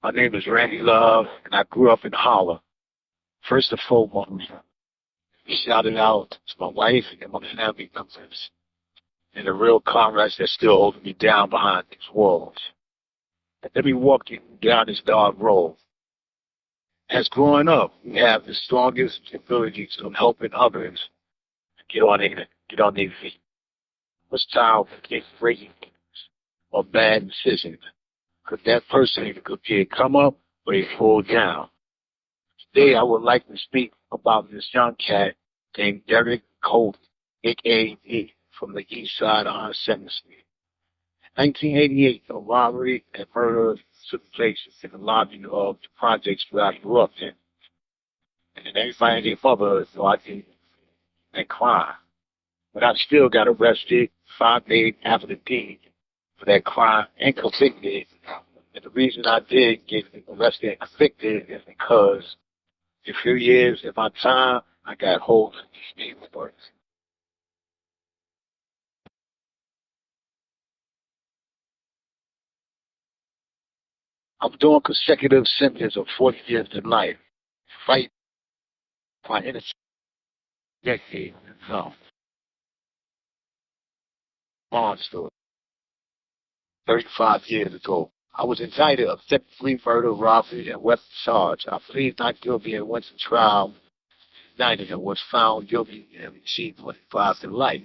My name is Randy Love, and I grew up in Harlem. First and foremost, shout it out to my wife and my family members and the real comrades that still holding me down behind these walls. And let me walk you down this dark road. As growing up, we have the strongest abilities of helping others get on their feet. What's time for getting breaking or bad decisions? Because that person could be a come up or a fall down. Today, I would like to speak about this young cat named Derek Colton, a.k.a. from the east side of 102nd Street. 1988, a robbery and murder took place in the lobby of the projects where I grew up in. And everybody and their mother thought I did that crime. But I still got arrested 5 days after the deed for that crime and convicted. And the reason I did get arrested and convicted is because a few years in my time, I got hold of these papers. I'm doing consecutive sentences of 40 years to life. Fight my innocent decade. No. Monster. 35 years ago. I was indicted of second-degree murder, robbery, and weapons charge. I pleaded not guilty and went to trial. Indicted and was found guilty and received 25 to life.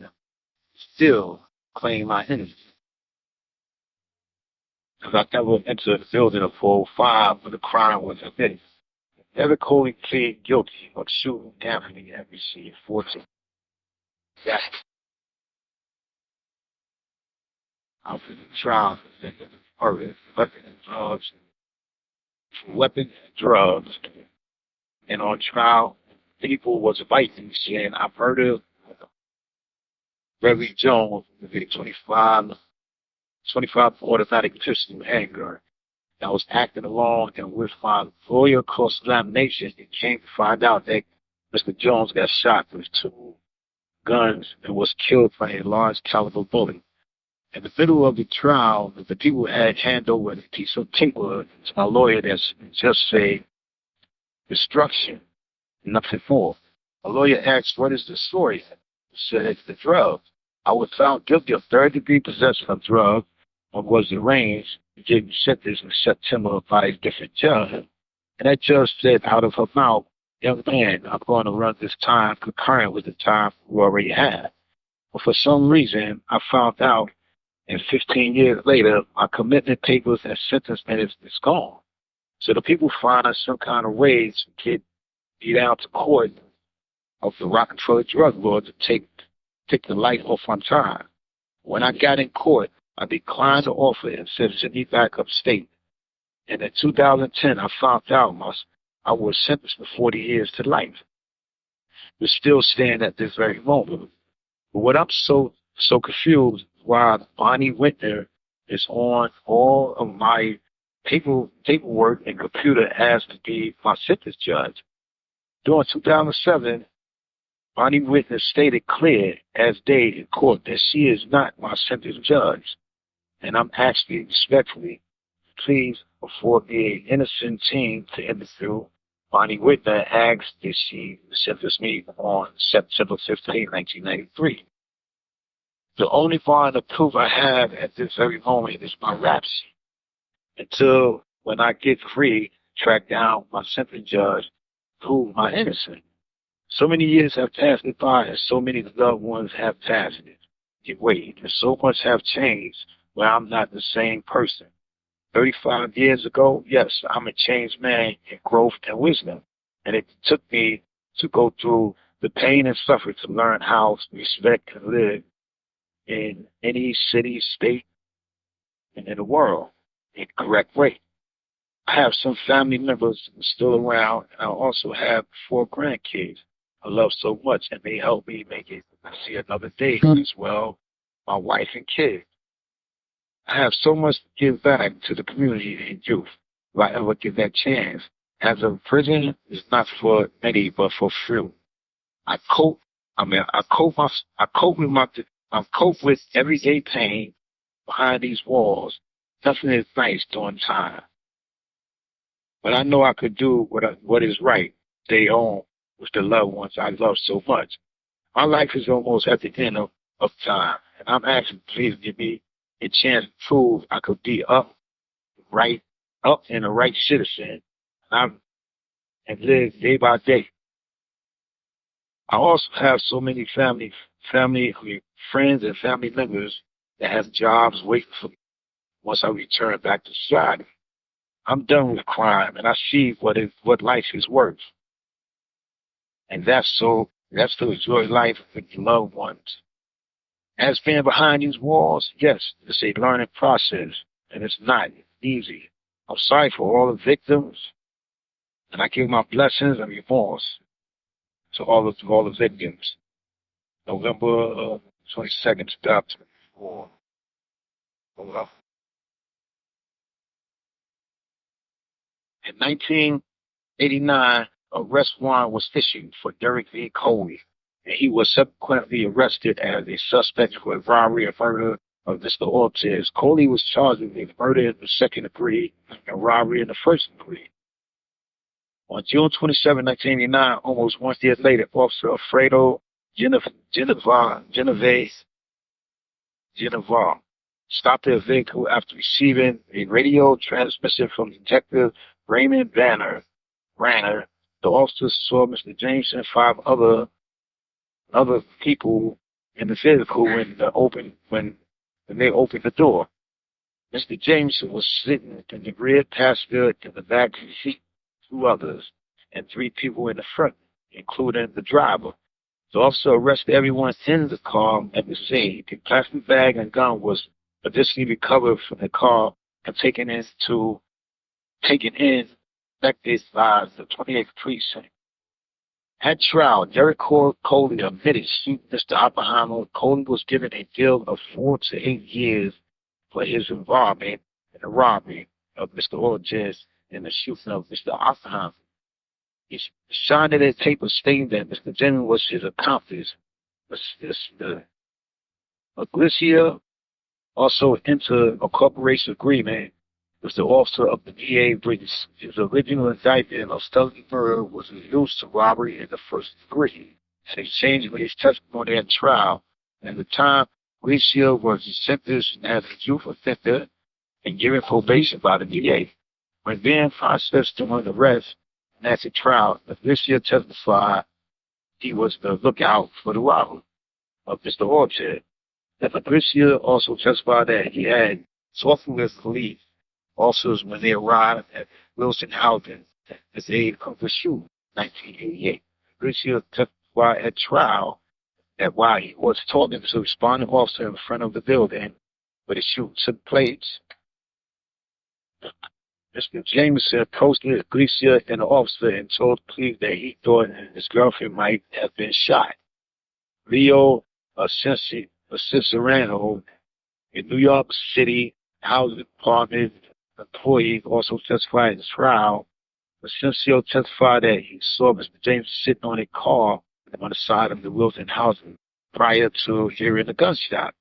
Still claim my innocence. Because I never entered the building of 405 when the crime was committed. Never Coley pleaded guilty of shooting Anthony and received 14. That's I was in trial for weapons and drugs. And on trial, people was fighting saying I murdered Reverend Jones with a 25 automatic pistol handgun. I was acting along, and with my lawyer cross-examination, it came to find out that Mr. Jones got shot with 2 guns and was killed by a large caliber bullet. In the middle of the trial, the people had hand over a piece of paper to my lawyer that just said destruction, nothing more. My lawyer asked, "What is the story?" I said, "It's the drug. I was found guilty of third-degree possession of drugs and was arraigned and given sentence in September by a different judge." And that judge said out of her mouth, "Young man, I'm going to run this time concurrent with the time we already had." But for some reason, I found out, and 15 years later, my commitment papers and sentence minutes is gone. So the people find us some kind of ways to get me down to court of the Rockefeller drug lord to take the light off my time. When I got in court, I declined the offer and said, "Send me back upstate." And in 2010, I found out I was sentenced for 40 years to life. We're still staying at this very moment. But what I'm so confused why Bonnie Whitner is on all of my paperwork and computer as to be my sentence judge. During 2007, Bonnie Whitner stated clear as day in court that she is not my sentence judge. And I'm asking respectfully, please afford me an innocent team to interview. Bonnie Whitner asked that she sentence me on September 15, 1993. The only bond of proof I have at this very moment is my rap sheet. Until when I get free, track down my sentence judge, prove my innocence. So many years have passed by, and so many loved ones have passed away, and so much have changed where I'm not the same person. 35 years ago, yes, I'm a changed man in growth and wisdom, and it took me to go through the pain and suffering to learn how to respect and live in any city, state, and in the world in the correct way. I have some family members still around, and I also have 4 grandkids I love so much, and they help me make it see another day as well, my wife and kids. I have so much to give back to the community and youth if I ever get that chance. As a prison is not for many, but for few. I cope. I cope with everyday pain behind these walls. Nothing is nice during time. But I know I could do what is right. Stay home with the loved ones I love so much. My life is almost at the end of time, and I'm asking, please give me a chance to prove I could be right, up and a right citizen, and, and live day by day. I also have so many I mean, friends and family members that have jobs waiting for me once I return back to society. I'm done with crime, and I see what life is worth, and that's to enjoy life with your loved ones. As being behind these walls, yes, it's a learning process, and it's not easy. I'm sorry for all the victims, and I give my blessings and remorse to all the victims. November 22nd, 2004. Well, in 1989, a arrest warrant was issued for Derek V. Coley, and he was subsequently arrested as a suspect for robbery and murder of Mr. Ortiz. Coley was charged with murder in the second degree and robbery in the first degree. On June 27, 1989, almost 1 year later, Officer Alfredo Genovese stopped their vehicle after receiving a radio transmission from Detective Raymond Branner. The officers saw Mr. Jameson and five other people in the vehicle when they opened the door. Mr. Jameson was sitting in the rear passenger in the back seat, two others, and three people in the front, including the driver. The officer arrested everyone in the car at the scene. The plastic bag and gun was additionally recovered from the car and taken in inspected by the 28th precinct. At trial, Derek Coley admitted shooting Mr. Oppenheimer. Coley was given a deal of 4 to 8 years for his involvement in the robbery of Mr. Ortiz and the shooting of Mr. Oppenheimer. He signed a paper stating that Mr. Jennings was his accomplice. Mr. Aglicia also entered a cooperation agreement with the officer of the DA British. His original indictment of felony murder was reduced to robbery in the first degree. In exchange for his testimony at trial, at the time, Aglicia was sentenced as a youth offender and given probation by the DA. When being processed during the arrest and at the trial, Aglicia testified he was the lookout for the robber of Mr. Orchard. That Aglicia also testified that he had talked with police officers when they arrived at Wilson Housing as they come to shoot 1988. Aglicia testified at trial that while he was talking to a responding officer in front of the building where the shoot took place, Mr. Jameson approached Aglicia and the officer and told the police that he thought his girlfriend might have been shot. Leo Cicerano, a New York City Housing Department employee, also testified in the trial. Asensio testified that he saw Mr. Jameson sitting on a car on the side of the Wilson housing prior to hearing the gunshot.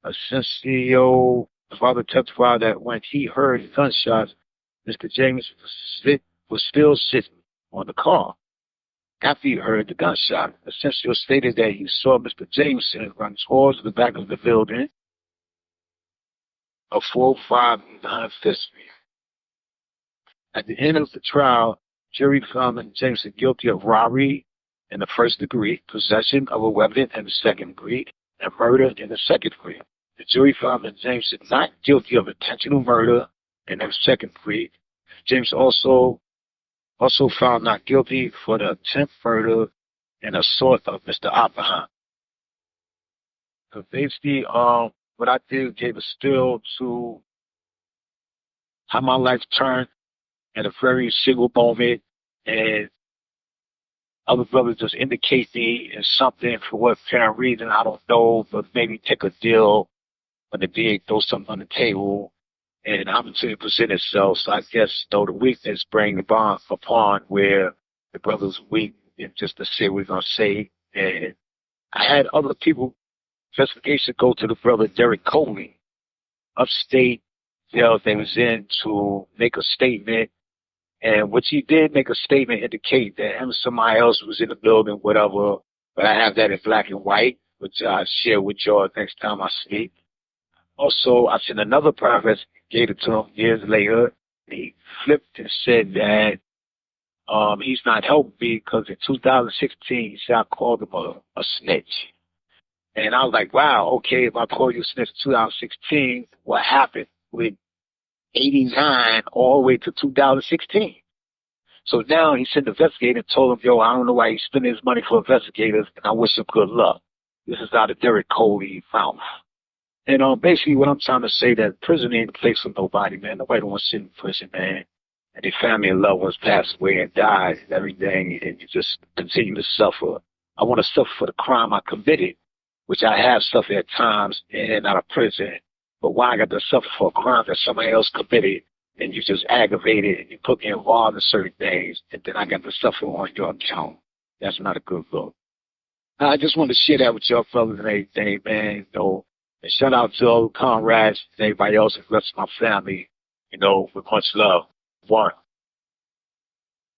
Asensio, the father, testified that when he heard the gunshots, Mr. Jameson was still sitting on the car. After he heard the gunshot, Asensio stated that he saw Mr. Jameson run towards the back of the building of 405 Fifth Street. At the end of the trial, jury found Mr. Jameson guilty of robbery in the first degree, possession of a weapon in the second degree, and murder in the second degree. The jury found Mr. Jameson not guilty of intentional murder in the second degree. James also found not guilty for the attempt murder and assault of Mr. Oppenheimer. So basically, what I did gave a still to how my life turned at a very single moment, and other brothers just indicate me in something for what apparent reason, I don't know, but maybe take a deal when the DA throws something on the table and an opportunity present itself. So I guess, though, the weakness bring the bond upon where the brothers weak, and just to say what we're going to say. And I had other people, investigation go to the brother Derek Coley, upstate jail they was in, to make a statement And which he did make a statement indicate that him and somebody else was in the building, whatever. But I have that in black and white, which I share with y'all next time I speak. Also, I seen another prophet, gave it to him years later. He flipped and said that he's not helping me because in 2016, he said I called him a snitch. And I was like, wow, okay, if I called you a snitch in 2016, what happened with 89 all the way to 2016? So now he sent an investigator and told him, yo, I don't know why he's spending his money for investigators, and I wish him good luck. This is out of Derek Coley's mouth. And basically what I'm trying to say that prison ain't a place for nobody, man. Nobody don't want to sit in prison, man. And their family and loved ones pass away and die and everything, and you just continue to suffer. I want to suffer for the crime I committed, which I have suffered at times in and out of prison. But why I got to suffer for a crime that somebody else committed, and you just aggravated and you put me involved in certain things, and then I got to suffer on your account. That's not a good look. I just want to share that with y'all fellas and everything, man. You know, and shout out to all the comrades and everybody else and the rest of my family, you know, with much love. One.